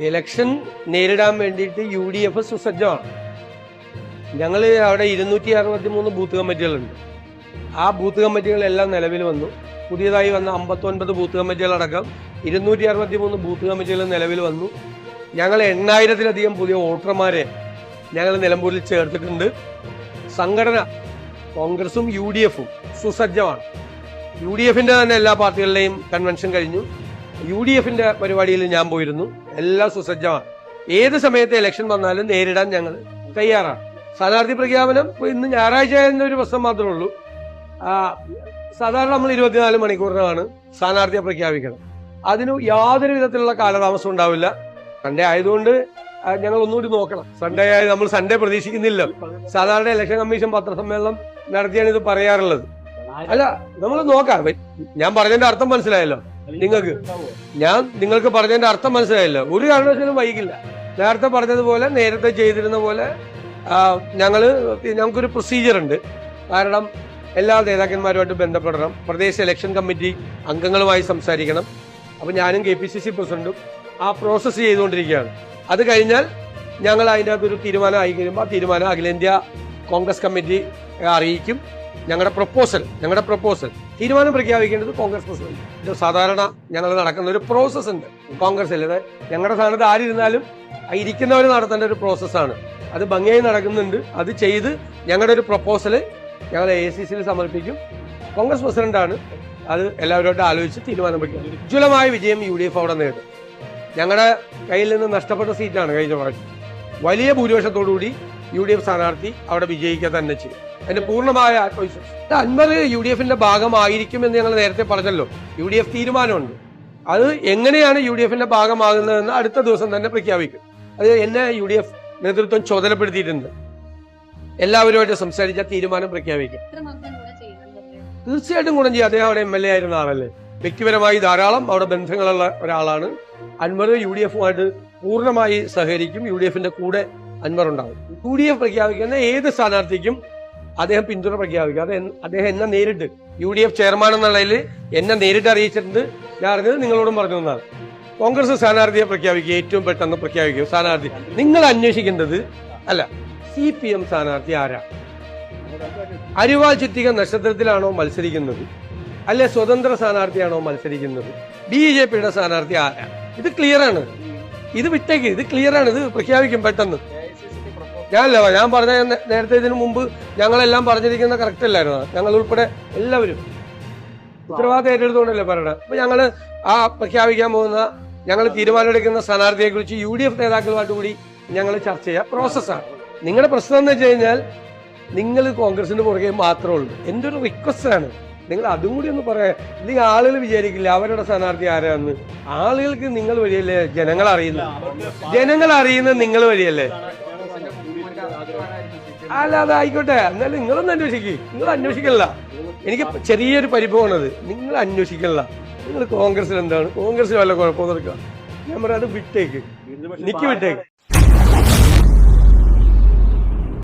Election നേരിടാൻ വേണ്ടിയിട്ട് UDF സുസജ്ജമാണ്. ഞങ്ങൾ അവിടെ 263 ബൂത്ത് കമ്മിറ്റികളുണ്ട്. ആ ബൂത്ത് കമ്മിറ്റികളെല്ലാം നിലവിൽ വന്നു. പുതിയതായി വന്ന 59 ബൂത്ത് കമ്മിറ്റികളടക്കം 263 ബൂത്ത് കമ്മിറ്റികൾ നിലവിൽ വന്നു. ഞങ്ങൾ 8000-ലധികം പുതിയ വോട്ടർമാരെ ഞങ്ങൾ നിലമ്പൂരിൽ ചേർത്തിട്ടുണ്ട്. സംഘടന കോൺഗ്രസും UDF-ഉം സുസജ്ജമാണ്. UDF-ന്റെ തന്നെ എല്ലാ പാർട്ടികളുടെയും കൺവെൻഷൻ കഴിഞ്ഞു. UDF-ന്റെ പരിപാടിയിൽ ഞാൻ പോയിരുന്നു. എല്ലാം സുസജ്ജമാണ്. ഏത് സമയത്ത് ഇലക്ഷൻ വന്നാലും നേരിടാൻ ഞങ്ങൾ തയ്യാറാണ്. സ്ഥാനാർത്ഥി പ്രഖ്യാപനം ഇന്ന് ഞായറാഴ്ച എന്നൊരു പ്രശ്നം മാത്രമേ ഉള്ളൂ. സാധാരണ നമ്മൾ 24 മണിക്കൂറിനാണ് സ്ഥാനാർത്ഥിയെ പ്രഖ്യാപിക്കണം. അതിന് യാതൊരു വിധത്തിലുള്ള കാലതാമസം ഉണ്ടാവില്ല. സൺഡേ ആയതുകൊണ്ട് ഞങ്ങൾ ഒന്നുകൂടി നോക്കണം. സൺഡേ ആയത് നമ്മൾ സൺഡേ പ്രതീക്ഷിക്കുന്നില്ല. സാധാരണ ഇലക്ഷൻ കമ്മീഷൻ പത്രസമ്മേളനം നടത്തിയാണ് ഇത് പറയാറുള്ളത്. അല്ല, നമ്മൾ നോക്കാം. ഞാൻ പറഞ്ഞതിന്റെ അർത്ഥം മനസ്സിലായല്ലോ നിങ്ങൾക്ക് പറഞ്ഞതിന്റെ അർത്ഥം മനസ്സിലായല്ലോ. ഒരു കാരണവശാലും വൈകില്ല. നേരത്തെ പറഞ്ഞതുപോലെ നേരത്തെ ചെയ്തിരുന്ന പോലെ ഞങ്ങൾക്കൊരു പ്രൊസീജിയർ ഉണ്ട്. കാരണം എല്ലാ നേതാക്കന്മാരുമായിട്ട് ബന്ധപ്പെടണം. പ്രദേശ ഇലക്ഷൻ കമ്മിറ്റി അംഗങ്ങളുമായി സംസാരിക്കണം. അപ്പം ഞാനും KPCC പ്രസിഡന്റും ആ പ്രോസസ്സ് ചെയ്തുകൊണ്ടിരിക്കുകയാണ്. അത് കഴിഞ്ഞാൽ ഞങ്ങൾ അതിൻ്റെ അകത്തൊരു തീരുമാനം ആയി കഴിയുമ്പോൾ ആ തീരുമാനം അഖിലേന്ത്യാ കോൺഗ്രസ് കമ്മിറ്റി അറിയിക്കും. ഞങ്ങളുടെ പ്രപ്പോസൽ തീരുമാനം പ്രഖ്യാപിക്കേണ്ടത് കോൺഗ്രസ് പ്രസിഡന്റ്. ഇത് സാധാരണ ഞങ്ങൾ നടക്കുന്ന ഒരു പ്രോസസ്സ് ഉണ്ട് കോൺഗ്രസിൽ. ഞങ്ങളുടെ സ്ഥാനത്ത് ആരിരുന്നാലും ഇരിക്കുന്നവർ നടത്തേണ്ട ഒരു പ്രോസസ്സാണ്. അത് ഭംഗിയായി നടക്കുന്നുണ്ട്. അത് ചെയ്ത് ഞങ്ങളുടെ ഒരു പ്രപ്പോസൽ ഞങ്ങൾ AICCയിൽ സമർപ്പിക്കും. കോൺഗ്രസ് പ്രസിഡന്റാണ് അത് എല്ലാവരുമായിട്ട് ആലോചിച്ച് തീരുമാനം പ്രഖ്യാപിക്കും. ഉജ്ജ്വലമായ വിജയം UDF അവിടെ നേടും. ഞങ്ങളുടെ കയ്യിൽ നിന്ന് നഷ്ടപ്പെട്ട സീറ്റാണ് കഴിഞ്ഞ പ്രാവശ്യം. വലിയ ഭൂരിപക്ഷത്തോടുകൂടി UDF സ്ഥാനാർത്ഥി അവിടെ വിജയിക്കുക തന്നെ ചെയ്യും. അതിന്റെ പൂർണ്ണമായ ആത്മവിശ്വാസം. അൻവർ UDF-ന്റെ ഭാഗമായിരിക്കുമെന്ന് ഞങ്ങൾ നേരത്തെ പറഞ്ഞല്ലോ. UDF തീരുമാനമുണ്ട്. അത് എങ്ങനെയാണ് UDF-ന്റെ ഭാഗമാകുന്നതെന്ന് അടുത്ത ദിവസം തന്നെ പ്രഖ്യാപിക്കും. അത് എന്നെ UDF നേതൃത്വം ചുമതലപ്പെടുത്തിയിട്ടുണ്ട്. എല്ലാവരുമായിട്ട് സംസാരിച്ച തീരുമാനം പ്രഖ്യാപിക്കും. തീർച്ചയായിട്ടും ഗുണം ചെയ്യും. അദ്ദേഹം അവിടെ MLA ആയിരുന്ന ആളല്ലേ. വ്യക്തിപരമായി ധാരാളം അവിടെ ബന്ധങ്ങളുള്ള ഒരാളാണ്. അൻവർ UDF-ഉമായിട്ട് പൂർണ്ണമായി സഹകരിക്കും. UDF-ന്റെ കൂടെ അൻവർ ഉണ്ടാവും. UDF പ്രഖ്യാപിക്കുന്ന ഏത് സ്ഥാനാർത്ഥിക്കും അദ്ദേഹം പിന്തുണ പ്രഖ്യാപിക്കും. അദ്ദേഹം എന്നെ നേരിട്ട് UDF ചെയർമാൻ എന്നുള്ളതിൽ എന്നെ നേരിട്ട് അറിയിച്ചിട്ടുണ്ട്. ഞാൻ അറിഞ്ഞത് നിങ്ങളോടും പറഞ്ഞു എന്നാണ്. കോൺഗ്രസ് സ്ഥാനാർത്ഥിയെ പ്രഖ്യാപിക്കുക, ഏറ്റവും പെട്ടെന്ന് പ്രഖ്യാപിക്കും സ്ഥാനാർത്ഥി. നിങ്ങൾ അന്വേഷിക്കേണ്ടത് CPM സ്ഥാനാർത്ഥി ആരാ? അരിവാൾ ചുറ്റിക നക്ഷത്രത്തിലാണോ മത്സരിക്കുന്നത്, അല്ലെ സ്വതന്ത്ര സ്ഥാനാർത്ഥിയാണോ മത്സരിക്കുന്നത്, BJP-യുടെ സ്ഥാനാർത്ഥി ആരാ? ഇത് ക്ലിയറാണ്. ഇത് വിട്ടേക്ക്. ഇത് ക്ലിയറാണ്. ഇത് പ്രഖ്യാപിക്കും പെട്ടെന്ന്. ഞാൻ പറഞ്ഞ നേരത്തെ ഇതിനു മുമ്പ് ഞങ്ങളെല്ലാം പറഞ്ഞിരിക്കുന്ന കറക്റ്റ് അല്ലായിരുന്നു. ഞങ്ങൾ ഉൾപ്പെടെ എല്ലാവരും ഉത്തരവാദിത്തം ഏറ്റെടുത്തുകൊണ്ടല്ലേ പറയണം. അപ്പൊ ഞങ്ങള് ആ പ്രഖ്യാപിക്കാൻ പോകുന്ന ഞങ്ങൾ തീരുമാനമെടുക്കുന്ന സ്ഥാനാർത്ഥിയെ കുറിച്ച് UDF നേതാക്കളുമായിട്ട് കൂടി ഞങ്ങൾ ചർച്ച ചെയ്യാം. പ്രോസസ്സാണ്. നിങ്ങളുടെ പ്രശ്നം എന്ന് വെച്ച് കഴിഞ്ഞാൽ നിങ്ങൾ കോൺഗ്രസിന് പുറകെ മാത്രമേ ഉള്ളൂ. എൻ്റെ ഒരു റിക്വസ്റ്റാണ്, നിങ്ങൾ അതും കൂടി ഒന്ന് പറയാം. ഇല്ലെങ്കിൽ ആളുകൾ വിചാരിക്കില്ല അവരുടെ സ്ഥാനാർത്ഥി ആരാന്ന്. ആളുകൾക്ക് നിങ്ങൾ വഴിയല്ലേ ജനങ്ങൾ അറിയുന്നത് നിങ്ങൾ വഴിയല്ലേ. അല്ല, അതായിക്കോട്ടെ. എന്നാലും നിങ്ങളൊന്നും നിങ്ങൾ അന്വേഷിക്കല്ല. എനിക്ക് ചെറിയൊരു പരിഭവമാണത്. നിങ്ങൾ അന്വേഷിക്കല്ല. നിങ്ങൾ കോൺഗ്രസിൽ എന്താണ്, കോൺഗ്രസിൽ വല്ല കുഴപ്പമൊന്നും എടുക്കുക. ഞാൻ പറയാം, അത് വിട്ടേക്ക്. എനിക്ക് വിട്ടേക്ക്.